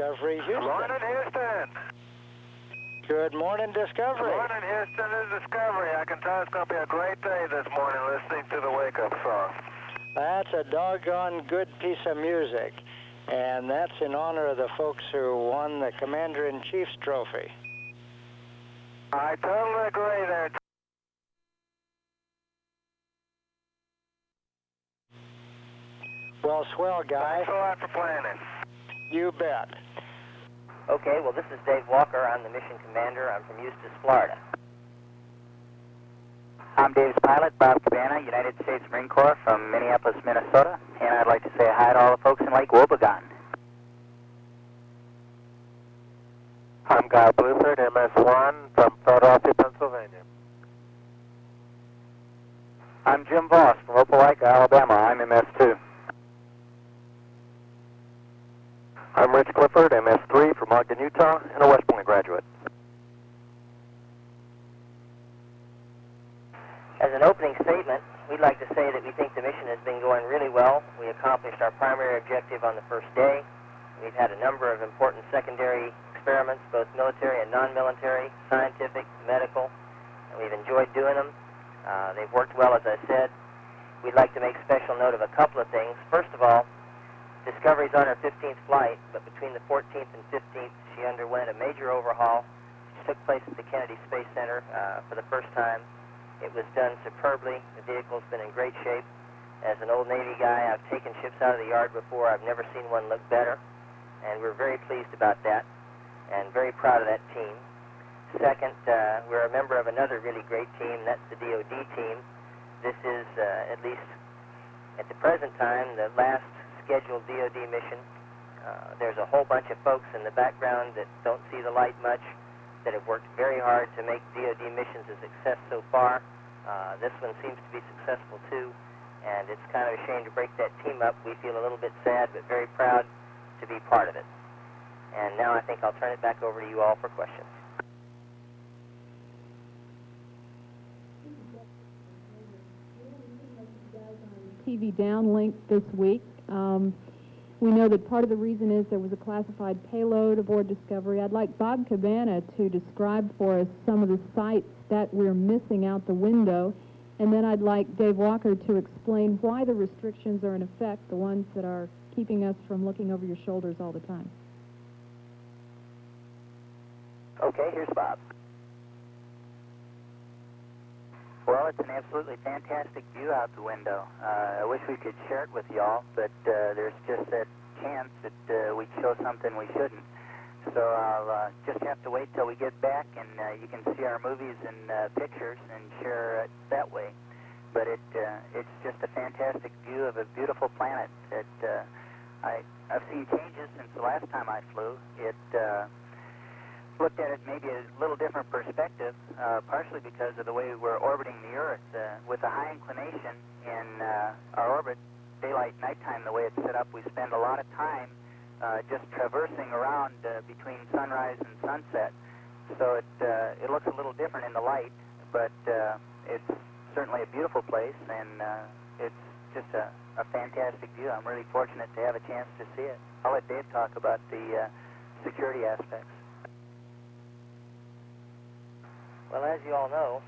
Discovery, Houston. Morning, Houston. Good morning, Discovery. Good morning, Houston. This is Discovery. I can tell it's going to be a great day this morning listening to the wake-up song. That's a doggone good piece of music, and that's in honor of the folks who won the Commander-in-Chief's trophy. I totally agree there. Well, swell, guy. Thanks a lot for playing it. You bet. Okay, well, this is Dave Walker. I'm the mission commander. I'm from Eustis, Florida. I'm Dave's pilot, Bob Cabana, United States Marine Corps from Minneapolis, Minnesota, and I'd like to say hi to all the folks in Lake Wobegon. I'm Guy Blueford, MS-1 from Philadelphia, Pennsylvania. I'm Jim Voss from Opelika, Alabama. I'm MS-2. I'm Rich Clifford, MS-3 from Ogden, Utah, and a West Point graduate. As an opening statement, we'd like to say that we think the mission has been going really well. We accomplished our primary objective on the first day. We've had a number of important secondary experiments, both military and non-military, scientific, medical, and we've enjoyed doing them. They've worked well, as I said. We'd like to make special note of a couple of things. First of all, Discovery's on her 15th flight, but between the 14th and 15th, she underwent a major overhaul, which took place at the Kennedy Space Center for the first time. It was done superbly. The vehicle's been in great shape. As an old Navy guy, I've taken ships out of the yard before. I've never seen one look better, and we're very pleased about that and very proud of that team. Second, we're a member of another really great team. That's the DoD team. This is, at least at the present time, the last scheduled DoD mission. There's a whole bunch of folks in the background that don't see the light much, that have worked very hard to make DoD missions a success so far. This one seems to be successful too, and it's kind of a shame to break that team up. We feel a little bit sad, but very proud to be part of it. And now I think I'll turn it back over to you all for questions. TV downlink this week. We know that part of the reason is there was a classified payload aboard Discovery. I'd like Bob Cabana to describe for us some of the sights that we're missing out the window, and then I'd like Dave Walker to explain why the restrictions are in effect, the ones that are keeping us from looking over your shoulders all the time. Okay, here's Bob. Well, it's an absolutely fantastic view out the window. I wish we could share it with y'all, but there's just that chance that we'd show something we shouldn't. So I'll just have to wait till we get back, and you can see our movies and pictures and share it that way. But it's just a fantastic view of a beautiful planet that I've seen changes since the last time I flew. It looked at it maybe a little different perspective, partially because of the way we're orbiting the Earth. With a high inclination in our orbit, daylight, nighttime, the way it's set up, we spend a lot of time just traversing around between sunrise and sunset. So it looks a little different in the light, but it's certainly a beautiful place, and it's just a fantastic view. I'm really fortunate to have a chance to see it. I'll let Dave talk about the security aspects. Well, as you all know,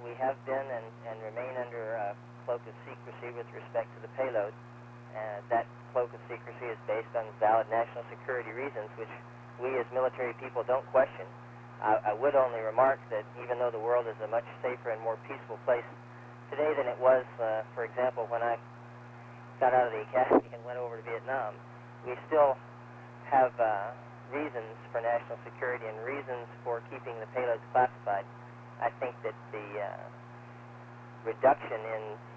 we have been and remain under a cloak of secrecy with respect to the payload. That cloak of secrecy is based on valid national security reasons, which we as military people don't question. I would only remark that even though the world is a much safer and more peaceful place today than it was, for example, when I got out of the academy and went over to Vietnam, we still have reasons for national security and reasons for keeping the payloads classified. I think that the reduction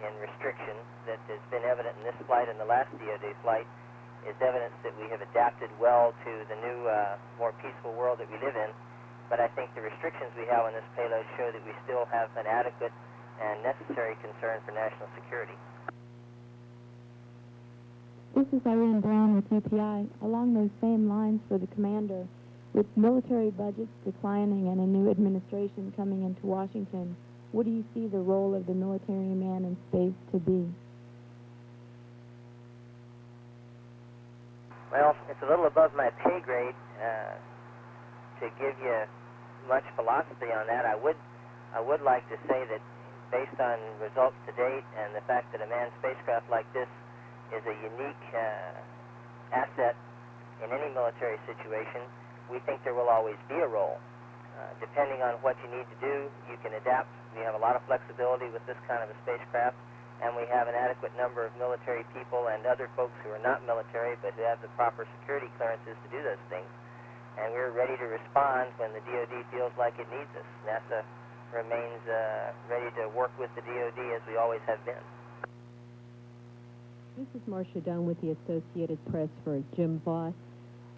in restriction that has been evident in this flight and the last DoD flight is evidence that we have adapted well to the new, more peaceful world that we live in. But I think the restrictions we have on this payload show that we still have an adequate and necessary concern for national security. This is Irene Brown with UPI. Along those same lines for the commander, with military budgets declining and a new administration coming into Washington, what do you see the role of the military man in space to be? Well, it's a little above my pay grade to give you much philosophy on that. I would like to say that based on results to date and the fact that a manned spacecraft like this is a unique asset in any military situation, we think there will always be a role. Depending on what you need to do, you can adapt. We have a lot of flexibility with this kind of a spacecraft, and we have an adequate number of military people and other folks who are not military but who have the proper security clearances to do those things. And we're ready to respond when the DoD feels like it needs us. NASA remains ready to work with the DoD as we always have been. This is Marcia Dunn with the Associated Press for Jim Voss.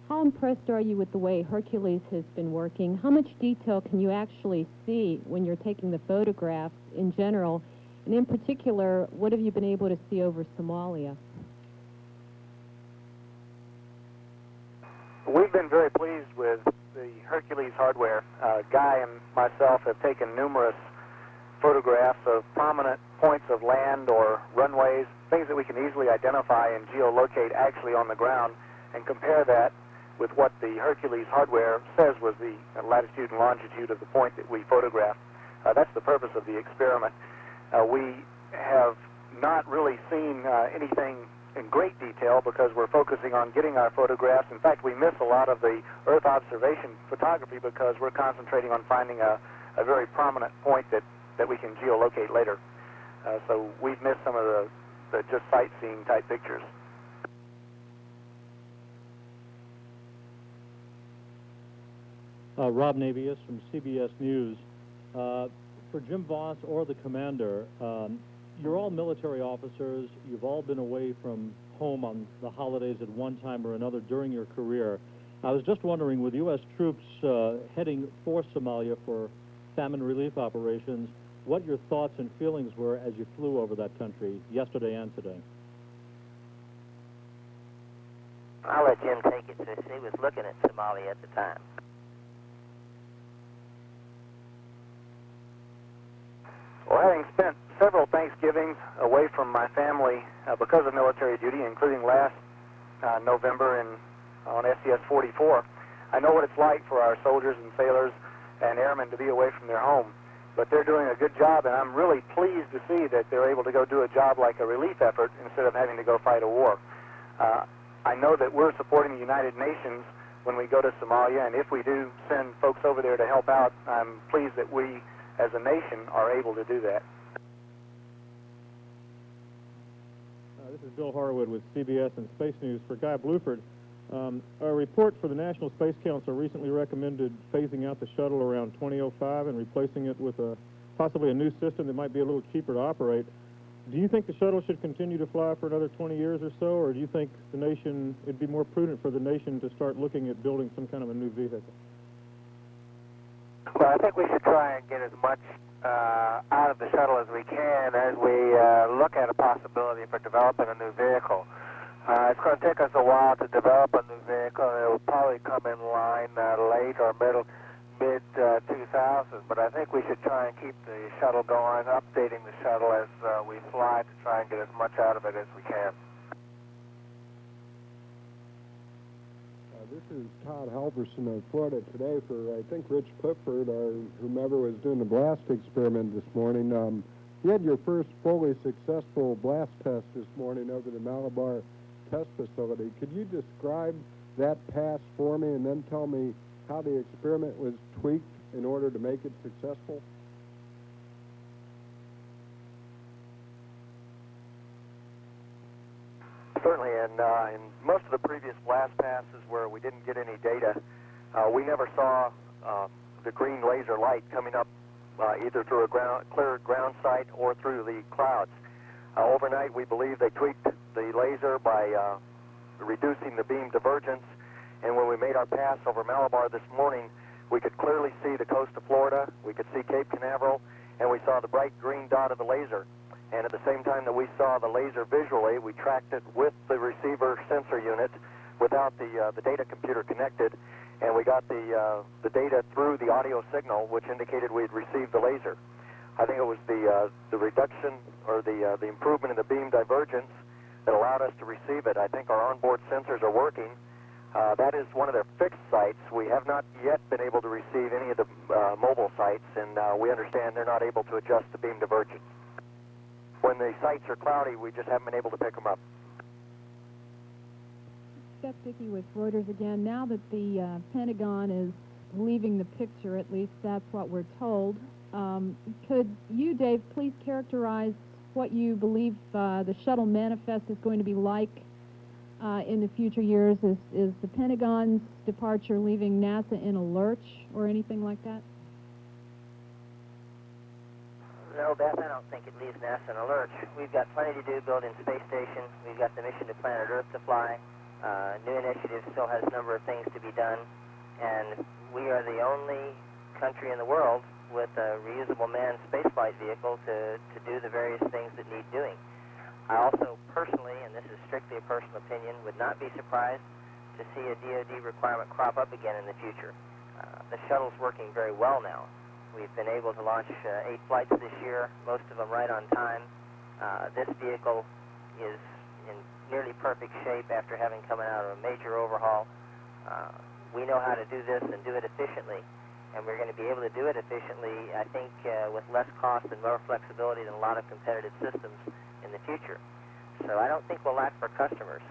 How impressed are you with the way Hercules has been working? How much detail can you actually see when you're taking the photographs in general? And in particular, what have you been able to see over Somalia? We've been very pleased with the Hercules hardware. Guy and myself have taken numerous photographs of prominent points of land or runways, things that we can easily identify and geolocate actually on the ground, and compare that with what the Hercules hardware says was the latitude and longitude of the point that we photographed. That's the purpose of the experiment. We have not really seen anything in great detail because we're focusing on getting our photographs. In fact, we miss a lot of the Earth observation photography because we're concentrating on finding a very prominent point that we can geolocate later. So we've missed some of the just sightseeing type pictures. Rob Navius from CBS News. For Jim Voss or the commander, you're all military officers. You've all been away from home on the holidays at one time or another during your career. I was just wondering, with U.S. troops heading for Somalia for famine relief operations, what your thoughts and feelings were as you flew over that country yesterday and today. I'll let Jim take it since he was looking at Somalia at the time. Well, having spent several Thanksgivings away from my family because of military duty, including last November on STS-54, I know what it's like for our soldiers and sailors and airmen to be away from their home. But they're doing a good job, and I'm really pleased to see that they're able to go do a job like a relief effort instead of having to go fight a war. I know that we're supporting the United Nations when we go to Somalia, and if we do send folks over there to help out, I'm pleased that we as a nation are able to do that. This is Bill Harwood with CBS and Space News. For Guy Bluford, a report for the National Space Council recently recommended phasing out the shuttle around 2005 and replacing it with possibly a new system that might be a little cheaper to operate. Do you think the shuttle should continue to fly for another 20 years or so, or do you think it'd be more prudent for the nation to start looking at building some kind of a new vehicle? Well, I think we should try and get as much out of the shuttle as we can as we look at a possibility for developing a new vehicle. It's going to take us a while to develop a new vehicle, and it will probably come in line late or mid-2000s, but I think we should try and keep the shuttle going, updating the shuttle as we fly to try and get as much out of it as we can. This is Todd Halverson of Florida Today for, I think, Rich Clifford or whomever was doing the blast experiment this morning. You had your first fully successful blast test this morning over the Malabar test facility. Could you describe that pass for me and then tell me how the experiment was tweaked in order to make it successful? Certainly, and in most of the previous blast passes where we didn't get any data, we never saw the green laser light coming up either through a clear ground site or through the clouds. Overnight, we believe they tweaked the laser by reducing the beam divergence, and when we made our pass over Malabar this morning, we could clearly see the coast of Florida, we could see Cape Canaveral, and we saw the bright green dot of the laser. And at the same time that we saw the laser visually, we tracked it with the receiver sensor unit without the data computer connected, and we got the data through the audio signal, which indicated we had received the laser. I think it was the reduction or the improvement in the beam divergence that allowed us to receive it. I think our onboard sensors are working, That is one of their fixed sites. We have not yet been able to receive any of the mobile sites, and we understand they're not able to adjust the beam divergence. When the sites are cloudy, we just haven't been able to pick them up. Steph Dickey with Reuters again. Now that the Pentagon is leaving the picture, at least that's what we're told, could you, Dave, please characterize what you believe the shuttle manifest is going to be like in the future years? Is the Pentagon's departure leaving NASA in a lurch or anything like that? No, Beth, I don't think it leaves NASA in a lurch. We've got plenty to do building space station. We've got the mission to planet Earth to fly. New Initiative still has a number of things to be done, and we are the only country in the world with a reusable manned spaceflight vehicle to do the various things that need doing. I also personally, and this is strictly a personal opinion, would not be surprised to see a DoD requirement crop up again in the future. The shuttle's working very well now. We've been able to launch 8 flights this year, most of them right on time. This vehicle is in nearly perfect shape after having come out of a major overhaul. We know how to do this and do it efficiently, and we're going to be able to do it efficiently, I think, with less cost and more flexibility than a lot of competitive systems in the future. So I don't think we'll lack for customers.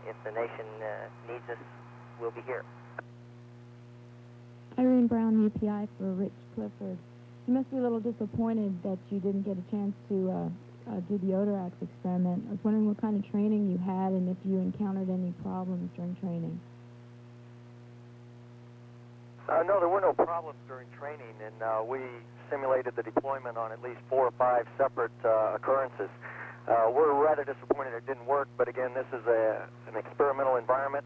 If the nation needs us, we'll be here. Irene Brown, UPI, for Rich Clifford. You must be a little disappointed that you didn't get a chance to do the Odarax experiment. I was wondering what kind of training you had and if you encountered any problems during training. No, there were no problems during training, and we simulated the deployment on at least 4 or 5 separate occurrences. We're rather disappointed it didn't work, but again, this is an experimental environment.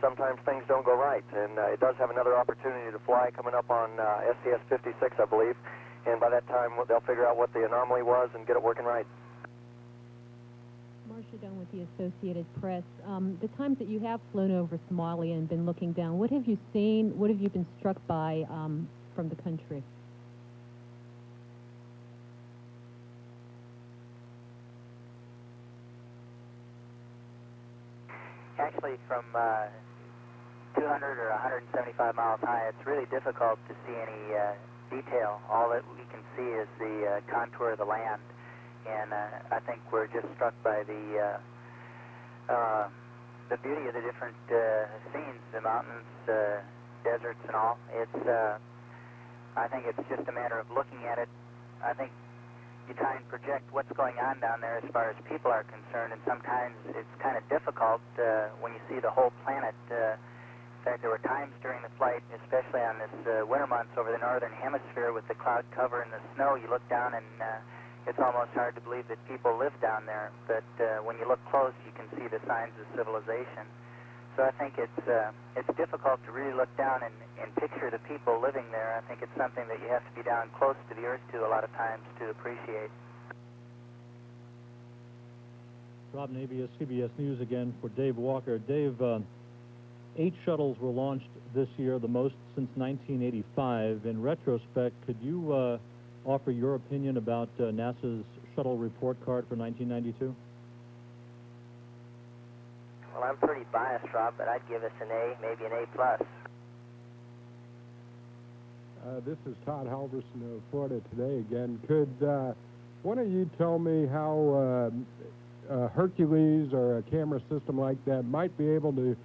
Sometimes things don't go right, and it does have another opportunity to fly coming up on STS-53, I believe, and by that time they'll figure out what the anomaly was and get it working right. Marcia Dunn with the Associated Press. The times that you have flown over Somalia and been looking down, what have you seen, what have you been struck by from the country? Actually, from 200 or 175 miles high, it's really difficult to see any detail. All that we can see is the contour of the land, and I think we're just struck by the beauty of the different scenes, the mountains, deserts, and all. It's I think it's just a matter of looking at it. I think you try and project what's going on down there as far as people are concerned, and sometimes it's kind of difficult when you see the whole planet. In fact, there were times during the flight, especially on this winter months over the northern hemisphere with the cloud cover and the snow, you look down and it's almost hard to believe that people live down there. But when you look close, you can see the signs of civilization. So I think it's difficult to really look down and picture the people living there. I think it's something that you have to be down close to the earth to a lot of times to appreciate. Rob Navy, CBS News again for Dave Walker. Dave, 8 shuttles were launched this year, the most since 1985. In retrospect, could you offer your opinion about NASA's shuttle report card for 1992? Well, I'm pretty biased, Rob, but I'd give us an A, maybe an A+. This is Todd Halverson of Florida Today again. Could one of you tell me how Hercules or a camera system like that might be able to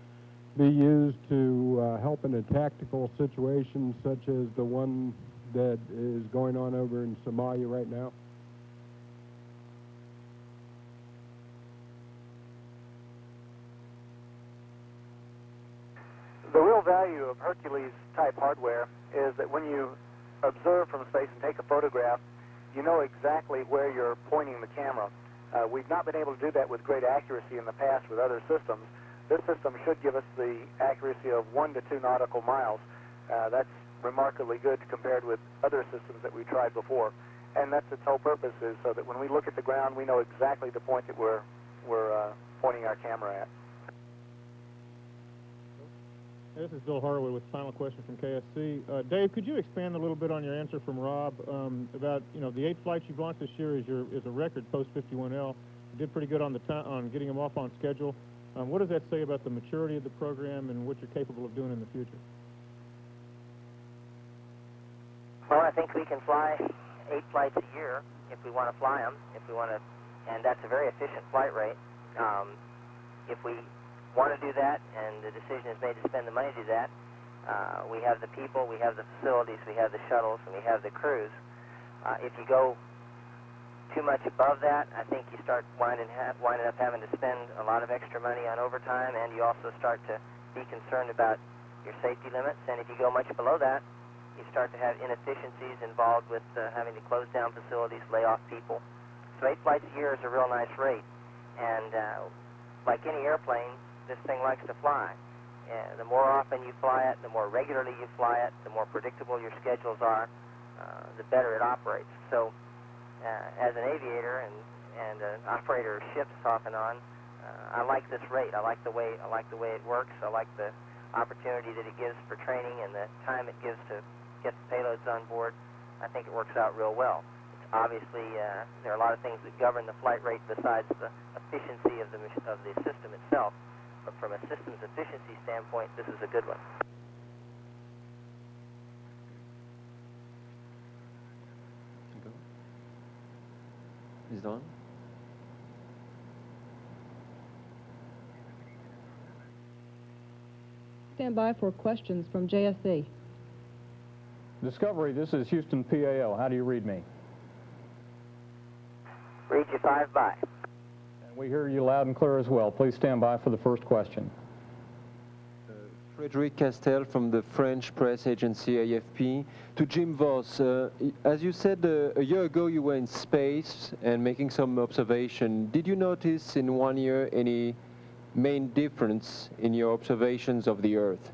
be used to help in a tactical situation such as the one that is going on over in Somalia right now? The real value of Hercules-type hardware is that when you observe from space and take a photograph, you know exactly where you're pointing the camera. We've not been able to do that with great accuracy in the past with other systems. This system should give us the accuracy of 1 to 2 nautical miles. That's remarkably good compared with other systems that we tried before. And that's its whole purpose, is so that when we look at the ground, we know exactly the point that we're pointing our camera at. This is Bill Harwood with Final Question from KSC. Dave, could you expand a little bit on your answer from Rob about, the 8 flights you've launched this year is a record post 51L. You did pretty good on getting them off on schedule. What does that say about the maturity of the program and what you're capable of doing in the future? Well, I think we can fly 8 flights a year if we want to fly them, and that's a very efficient flight rate. If we want to do that and the decision is made to spend the money to do that, we have the people, we have the facilities, we have the shuttles, and we have the crews. If you go too much above that, I think you start winding up having to spend a lot of extra money on overtime, and you also start to be concerned about your safety limits. And if you go much below that, you start to have inefficiencies involved with having to close down facilities, lay off people. So 8 flights a year is a real nice rate. And like any airplane, this thing likes to fly. The more often you fly it, the more regularly you fly it, the more predictable your schedules are, the better it operates. So as an aviator and an operator of ships off and on, I like this rate. I like the way it works. I like the opportunity that it gives for training and the time it gives to get the payloads on board. I think it works out real well. It's obviously, there are a lot of things that govern the flight rate besides the efficiency of the system itself. But from a systems efficiency standpoint, this is a good one. Is it on? Stand by for questions from JSC. Discovery, this is Houston PAL. How do you read me? Read you 5 by. And we hear you loud and clear as well. Please stand by for the first question. Frédéric Castel from the French press agency AFP. To Jim Voss, as you said a year ago you were in space and making some observation. Did you notice in 1 year any main difference in your observations of the Earth?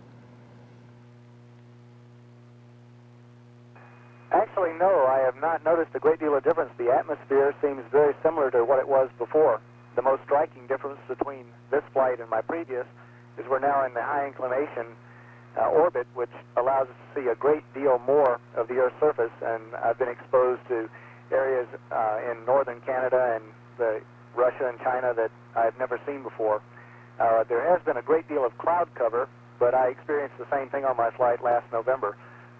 Actually, no, I have not noticed a great deal of difference. The atmosphere seems very similar to what it was before. The most striking difference between this flight and my previous is we're now in the high inclination orbit, which allows us to see a great deal more of the Earth's surface, and I've been exposed to areas in northern Canada and Russia and China that I've never seen before. There has been a great deal of cloud cover, but I experienced the same thing on my flight last November.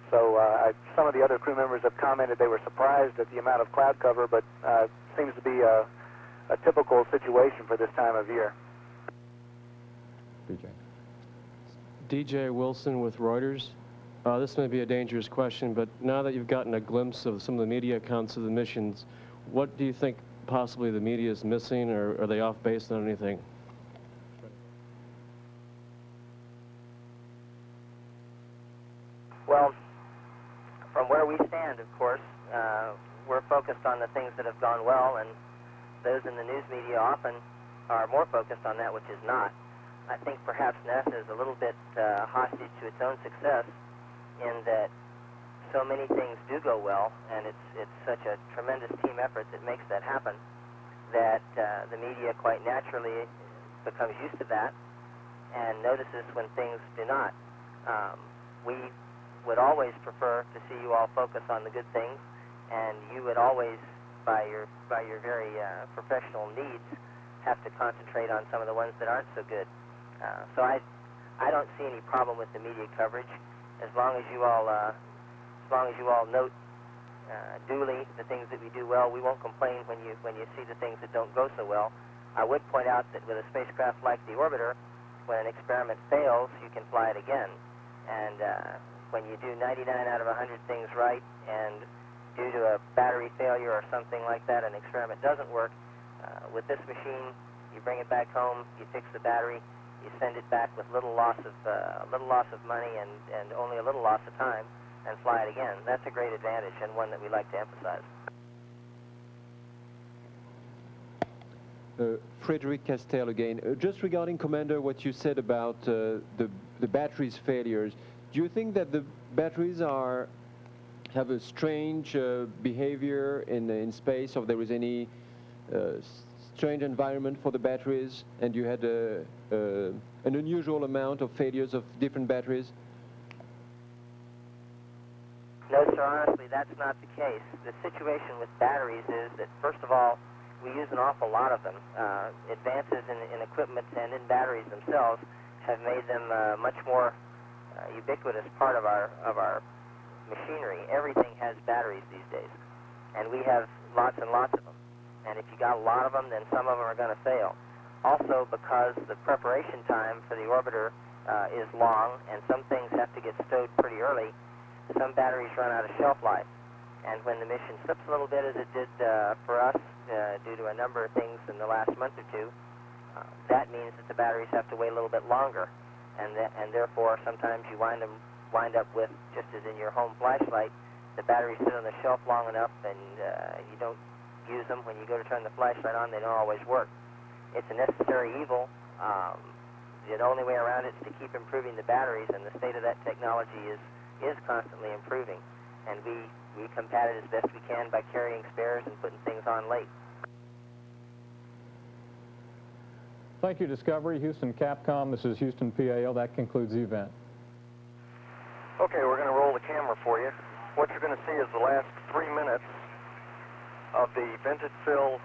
So some of the other crew members have commented they were surprised at the amount of cloud cover, but it seems to be a typical situation for this time of year. DJ Wilson with Reuters. This may be a dangerous question, but now that you've gotten a glimpse of some of the media accounts of the missions, what do you think possibly the media is missing, or are they off base on anything? Well, from where we stand, of course, we're focused on the things that have gone well, and those in the news media often are more focused on that which is not. I think perhaps NASA is a little bit hostage to its own success in that so many things do go well, and it's such a tremendous team effort that makes that happen, that the media quite naturally becomes used to that and notices when things do not. We would always prefer to see you all focus on the good things, and you would always, by your very professional needs, have to concentrate on some of the ones that aren't so good. So I don't see any problem with the media coverage, as long as you all note duly the things that we do well. We won't complain when you see the things that don't go so well. I would point out that with a spacecraft like the Orbiter, when an experiment fails, you can fly it again. And when you do 99 out of 100 things right, and due to a battery failure or something like that, an experiment doesn't work, with this machine, you bring it back home, you fix the battery, you send it back with little loss of money and only a little loss of time, and fly it again. That's a great advantage, and one that we like to emphasize. Frédéric Castel again. Just regarding, Commander, what you said about the batteries' failures, do you think that the batteries have a strange behavior in space, or there is any strange environment for the batteries, and you had an unusual amount of failures of different batteries? No, sir, honestly, that's not the case. The situation with batteries is that, first of all, we use an awful lot of them. Advances in equipment and in batteries themselves have made them much more ubiquitous part of our machinery. Everything has batteries these days, and we have lots and lots of them. And if you got a lot of them, then some of them are going to fail. Also, because the preparation time for the orbiter is long, and some things have to get stowed pretty early, some batteries run out of shelf life. And when the mission slips a little bit, as it did for us, due to a number of things in the last month or two, that means that the batteries have to wait a little bit longer, and therefore sometimes you wind up with, just as in your home flashlight, the batteries sit on the shelf long enough, and you don't use them. When you go to turn the flashlight on, they don't always work. It's a necessary evil. The only way around it is to keep improving the batteries, and the state of that technology is constantly improving. And we combat it as best we can by carrying spares and putting things on late. Thank you, Discovery. Houston Capcom, this is Houston PAO. That concludes the event. Okay, we're going to roll the camera for you. What you're going to see is the last 3 minutes of the vented fill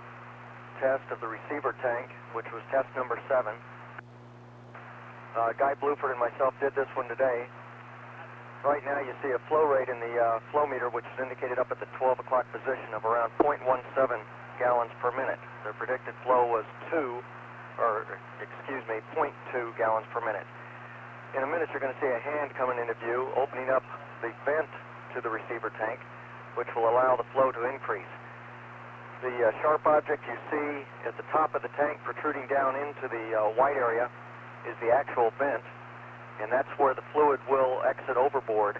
test of the receiver tank, which was test number 7. Guy Bluford and myself did this one today. Right now you see a flow rate in the flow meter, which is indicated up at the 12 o'clock position, of around 0.17 gallons per minute. The predicted flow was 0.2 gallons per minute. In a minute you're going to see a hand coming into view, opening up the vent to the receiver tank, which will allow the flow to increase. The sharp object you see at the top of the tank protruding down into the white area is the actual vent, and that's where the fluid will exit overboard,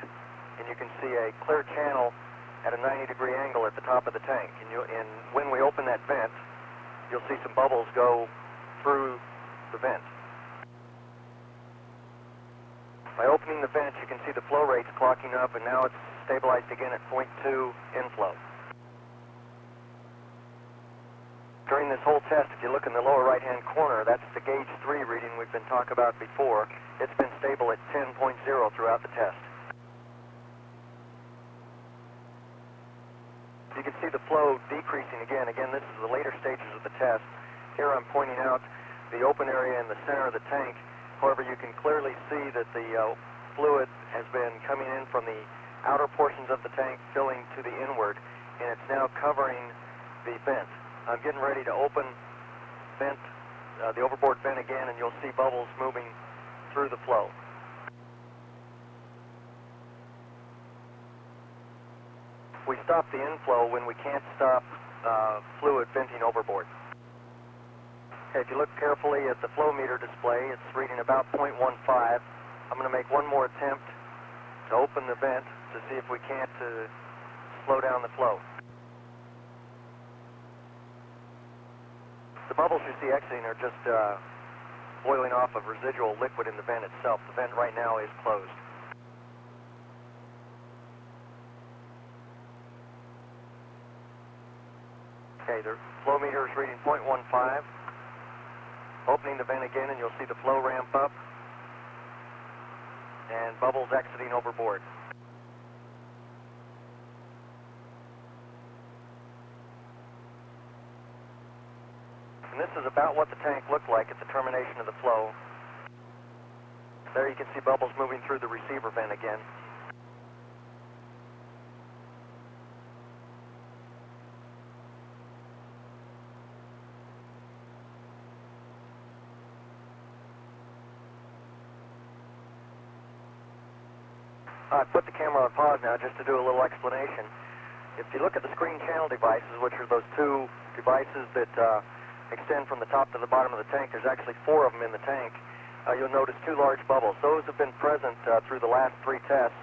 and you can see a clear channel at a 90-degree angle at the top of the tank. And when we open that vent, you'll see some bubbles go through the vent. By opening the vent, you can see the flow rates clocking up, and now it's stabilized again at 0.2 inflow. During this whole test, if you look in the lower right-hand corner, that's the gauge 3 reading we've been talking about before. It's been stable at 10.0 throughout the test. You can see the flow decreasing again. Again, this is the later stages of the test. Here I'm pointing out the open area in the center of the tank. However, you can clearly see that the fluid has been coming in from the outer portions of the tank, filling to the inward, and it's now covering the vent. I'm getting ready to open the overboard vent again, and you'll see bubbles moving through the flow. We stop the inflow when we can't stop fluid venting overboard. Okay, if you look carefully at the flow meter display, it's reading about 0.15. I'm going to make one more attempt to open the vent to see if we can't slow down the flow. The bubbles you see exiting are just boiling off of residual liquid in the vent itself. The vent right now is closed. Okay, the flow meter is reading 0.15. Opening the vent again, and you'll see the flow ramp up and bubbles exiting overboard. And this is about what the tank looked like at the termination of the flow. There you can see bubbles moving through the receiver vent again. I put the camera on pause now just to do a little explanation. If you look at the screen channel devices, which are those two devices that extend from the top to the bottom of the tank, there's actually 4 of them in the tank. You'll notice 2 large bubbles. Those have been present through the last 3 tests,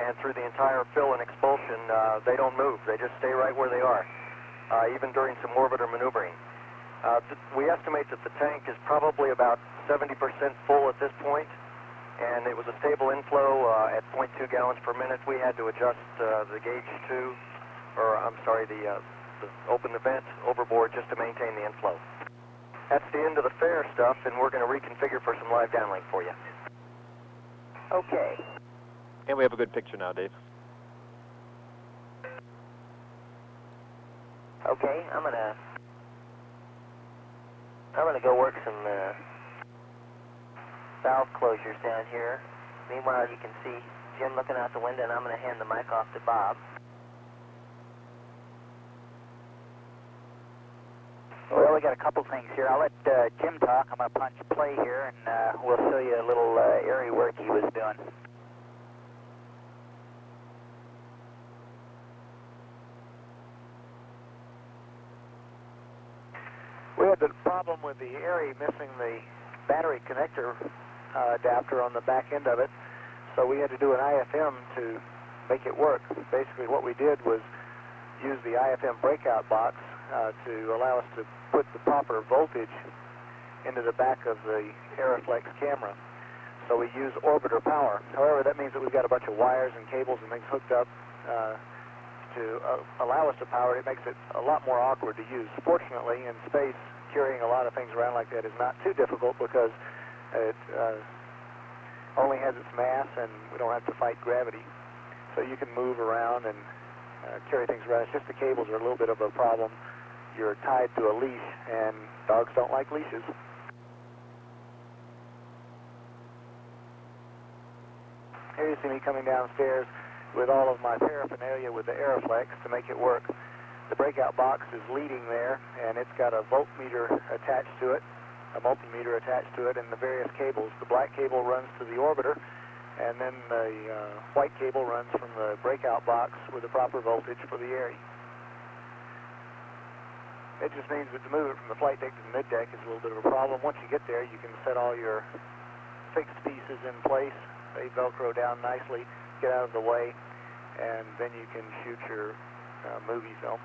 and through the entire fill and expulsion, they don't move. They just stay right where they are, even during some orbiter maneuvering. We estimate that the tank is probably about 70% full at this point, and it was a stable inflow at 0.2 gallons per minute. We had to adjust the gauge open the vent overboard just to maintain the inflow. That's the end of the fair stuff, and we're going to reconfigure for some live downlink for you. Okay. And we have a good picture now, Dave. Okay, I'm going to I'm going to go work some valve closures down here. Meanwhile, you can see Jim looking out the window, and I'm going to hand the mic off to Bob. Well, we got a couple things here. I'll let Jim talk. I'm going to punch play here, and we'll show you a little area work he was doing. We had the problem with the Airy missing the battery connector adapter on the back end of it, so we had to do an IFM to make it work. Basically what we did was use the IFM breakout box to allow us to put the proper voltage into the back of the Aeroflex camera. So we use orbiter power. However, that means that we've got a bunch of wires and cables and things hooked up to allow us to power it. It makes it a lot more awkward to use. Fortunately, in space, carrying a lot of things around like that is not too difficult because it only has its mass and we don't have to fight gravity. So you can move around and carry things around. It's just the cables are a little bit of a problem. You're tied to a leash, and dogs don't like leashes. Here you see me coming downstairs with all of my paraphernalia with the Aeroflex to make it work. The breakout box is leading there, and it's got a voltmeter attached to it, a multimeter attached to it, and the various cables. The black cable runs to the orbiter, and then the white cable runs from the breakout box with the proper voltage for the Airy. It just means that to move it from the flight deck to the mid-deck is a little bit of a problem. Once you get there, you can set all your fixed pieces in place. They Velcro down nicely, get out of the way, and then you can shoot your movie film.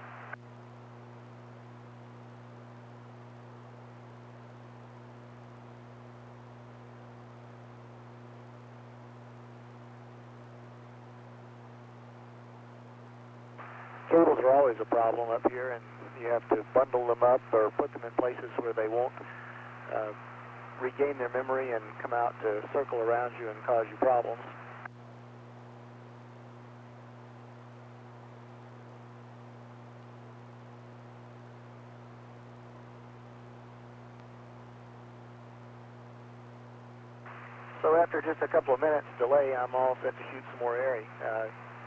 Cables are always a problem up here, and you have to bundle them up or put them in places where they won't regain their memory and come out to circle around you and cause you problems. So after just a couple of minutes delay, I'm all set to shoot some more Airy.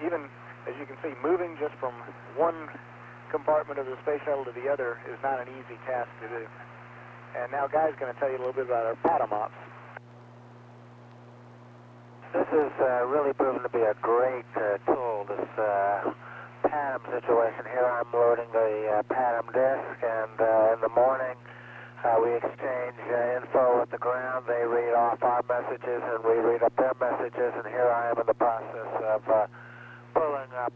Even, as you can see, moving just from one compartment of the space shuttle to the other is not an easy task to do. And now Guy's going to tell you a little bit about our PATM ops. This has really proven to be a great tool, this PATM situation. Here I'm loading the PATM disk, and in the morning we exchange info with the ground. They read off our messages, and we read up their messages, and here I am in the process of pulling up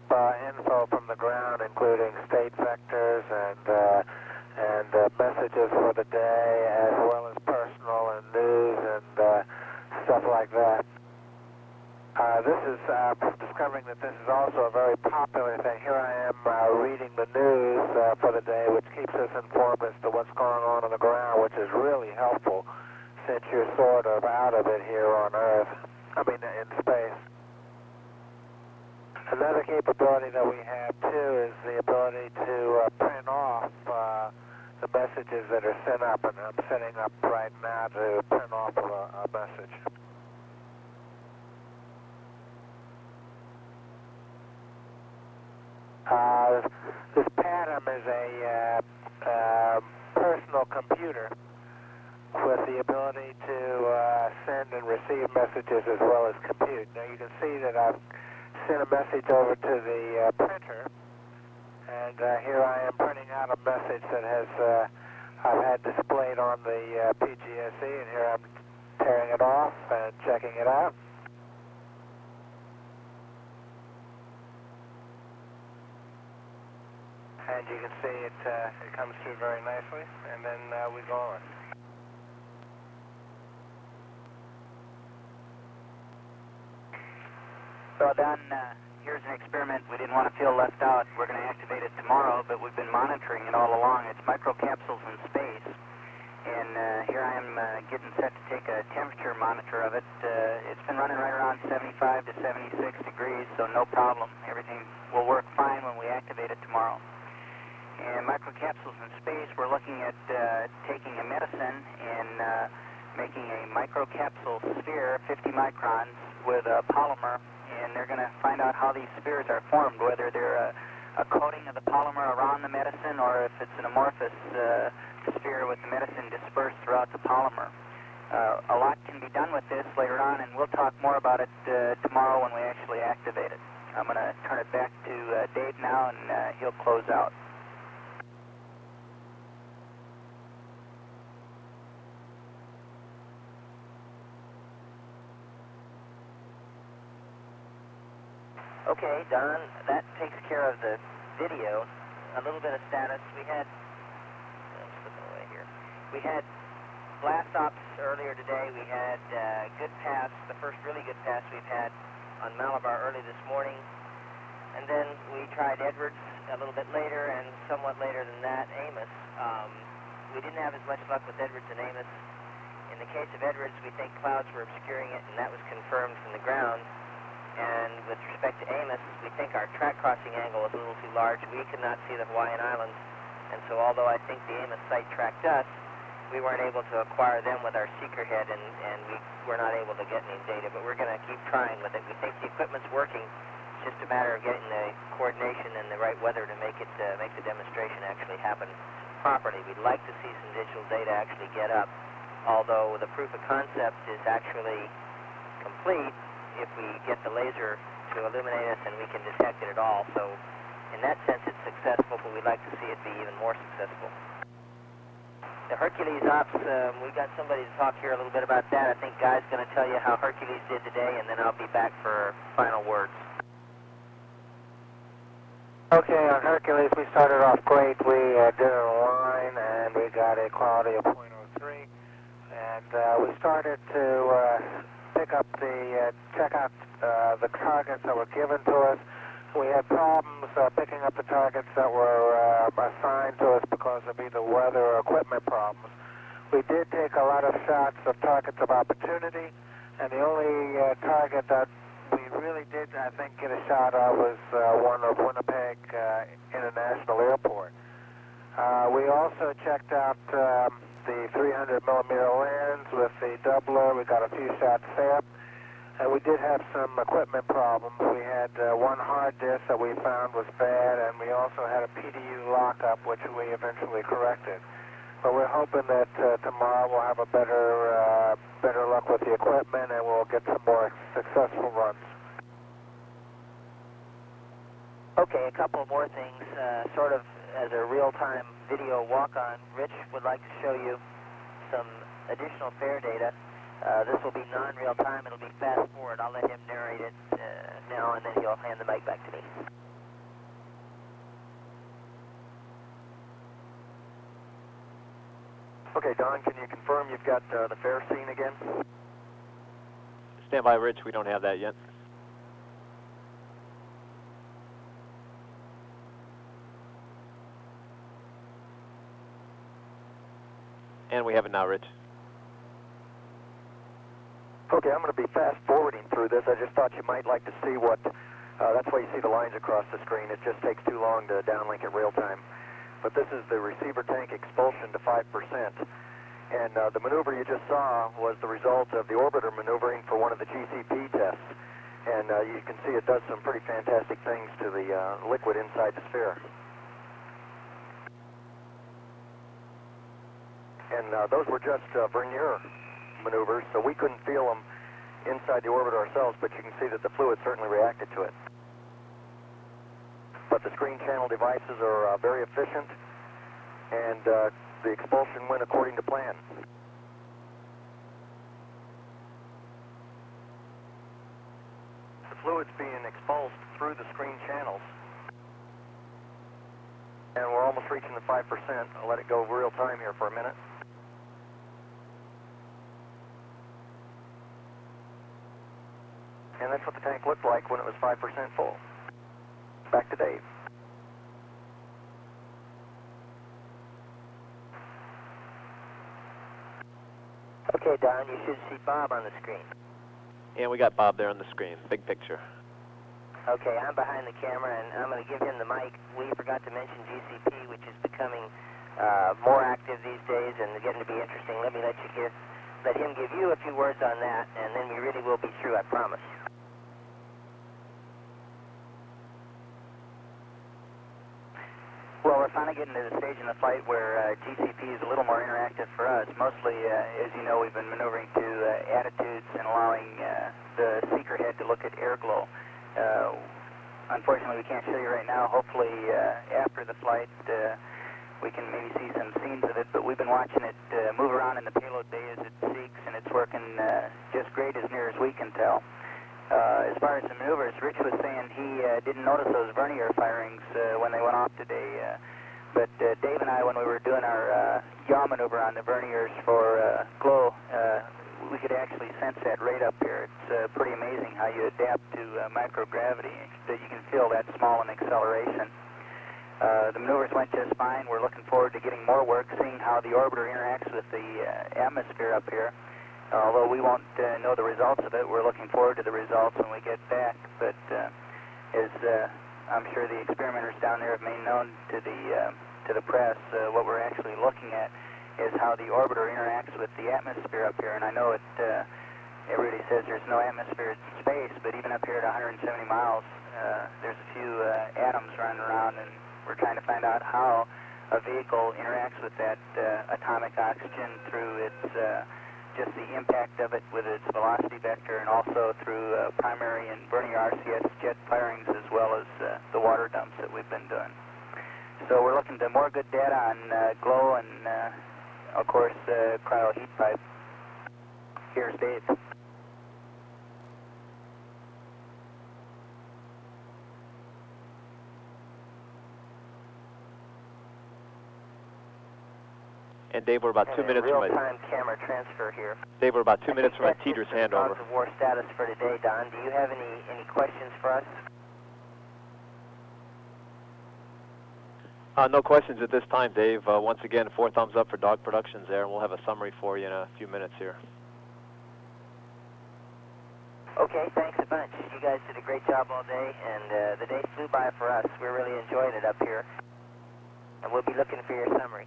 info from the ground, including state vectors and messages for the day, as well as personal and news and stuff like that. This is discovering that this is also a very popular thing. Here I am reading the news for the day, which keeps us informed as to what's going on the ground, which is really helpful since you're sort of out of it here on Earth, in space. Another capability that we have, too, is the ability to print off the messages that are sent up, and I'm setting up right now to print off a message. This PATM is a personal computer with the ability to send and receive messages as well as compute. Now you can see that I've sent a message over to the printer, and here I am printing out a message that I've had displayed on the PGSE, and here I'm tearing it off and checking it out. And you can see it comes through very nicely, and then we go on. So Don, here's an experiment we didn't want to feel left out. We're going to activate it tomorrow, but we've been monitoring it all along. It's microcapsules in space, and here I am getting set to take a temperature monitor of it. It's been running right around 75 to 76 degrees, so no problem. Everything will work fine when we activate it tomorrow. And microcapsules in space, we're looking at taking a medicine and making a microcapsule sphere, 50 microns, with a polymer, and they're going to find out how these spheres are formed, whether they're a coating of the polymer around the medicine or if it's an amorphous sphere with the medicine dispersed throughout the polymer. A lot can be done with this later on, and we'll talk more about it tomorrow when we actually activate it. I'm going to turn it back to Dave now, and he'll close out. Okay, Don, that takes care of the video. A little bit of status. We had, I'm slipping away here. We had blast ops earlier today. We had good pass, the first really good pass we've had on Malabar early this morning. And then we tried Edwards a little bit later, and somewhat later than that, Amos. We didn't have as much luck with Edwards and Amos. In the case of Edwards, we think clouds were obscuring it, and that was confirmed from the ground. And with respect to Amos, we think our track crossing angle was a little too large. We could not see the Hawaiian Islands, and so although I think the Amos site tracked us, we weren't able to acquire them with our seeker head, and we were not able to get any data, but we're going to keep trying with it. We think the equipment's working. It's just a matter of getting the coordination and the right weather to make it make the demonstration actually happen properly. We'd like to see some digital data actually get up, although the proof of concept is actually complete if we get the laser to illuminate us and we can detect it at all. So in that sense it's successful, but we'd like to see it be even more successful. The Hercules ops, we got somebody to talk here a little bit about that. I think Guy's going to tell you how Hercules did today, and then I'll be back for final words. Okay, on Hercules we started off great. We did it a line and we got a quality of 0.03, and we started to check out the targets that were given to us. We had problems picking up the targets that were assigned to us because of either weather or equipment problems. We did take a lot of shots of targets of opportunity, and the only target that we really did, I think, get a shot of was one of Winnipeg International Airport. We also checked out the 300 millimeter lens with the doubler. We got a few shots there. And we did have some equipment problems. We had one hard disk that we found was bad, and we also had a PDU lockup, which we eventually corrected. But we're hoping that tomorrow we'll have a better luck with the equipment, and we'll get some more successful runs. Okay, a couple more things, sort of as a real-time video walk-on. Rich would like to show you some additional fare data. This will be non-real time. It'll be fast forward. I'll let him narrate it now, and then he'll hand the mic back to me. Okay, Don, can you confirm you've got the fare scene again? Stand by, Rich. We don't have that yet. And we have it now, Rich. Okay, I'm going to be fast forwarding through this. I just thought you might like to see what, that's why you see the lines across the screen. It just takes too long to downlink it real time. But this is the receiver tank expulsion to 5%. And the maneuver you just saw was the result of the orbiter maneuvering for one of the GCP tests. And you can see it does some pretty fantastic things to the liquid inside the sphere. And those were just Vernier maneuvers, so we couldn't feel them inside the orbiter ourselves, but you can see that the fluid certainly reacted to it. But the screen channel devices are very efficient, and the expulsion went according to plan. The fluid's being expulsed through the screen channels, and we're almost reaching the 5%. I'll let it go real time here for a minute. And that's what the tank looked like when it was 5% full. Back to Dave. Okay, Don, you should see Bob on the screen. And we got Bob there on the screen. Big picture. Okay, I'm behind the camera, and I'm going to give him the mic. We forgot to mention GCP, which is becoming more active these days and getting to be interesting. Let me let him give you a few words on that, and then we really will be through, I promise. Well, we're finally getting to the stage in the flight where GCP is a little more interactive for us. Mostly, as you know, we've been maneuvering to attitudes and allowing the seeker head to look at air glow. Unfortunately, we can't show you right now. Hopefully, after the flight, we can maybe see some scenes of it, but we've been watching it move around in the payload bay as it seeks, and it's working just great as near as we can tell. As far as the maneuvers, Rich was saying he didn't notice those vernier firings when they went off today, but Dave and I, when we were doing our yaw maneuver on the verniers for glow, we could actually sense that right up here. It's pretty amazing how you adapt to microgravity, that you can feel that small an acceleration. The maneuvers went just fine. We're looking forward to getting more work, seeing how the orbiter interacts with the atmosphere up here. Although we won't know the results of it, we're looking forward to the results when we get back. But as I'm sure the experimenters down there have made known to the press, what we're actually looking at is how the orbiter interacts with the atmosphere up here. And I know everybody says there's no atmosphere in space, but even up here at 170 miles, there's a few atoms running around, and we're trying to find out how a vehicle interacts with that atomic oxygen through its just the impact of it with its velocity vector, and also through primary and vernier RCS jet firings, as well as the water dumps that we've been doing. So we're looking to more good data on glow and, of course, cryo heat pipe. Here's Dave. And Dave, we're about 2 minutes from real-time camera transfer here. Dave, we're about 2 minutes from a teeter's handover. Of war status for today, Don. Do you have any questions for us? No questions at this time, Dave. Once again, 4 thumbs up for Dog Productions there, and we'll have a summary for you in a few minutes here. Okay, thanks a bunch. You guys did a great job all day, and the day flew by for us. We're really enjoying it up here, and we'll be looking for your summary.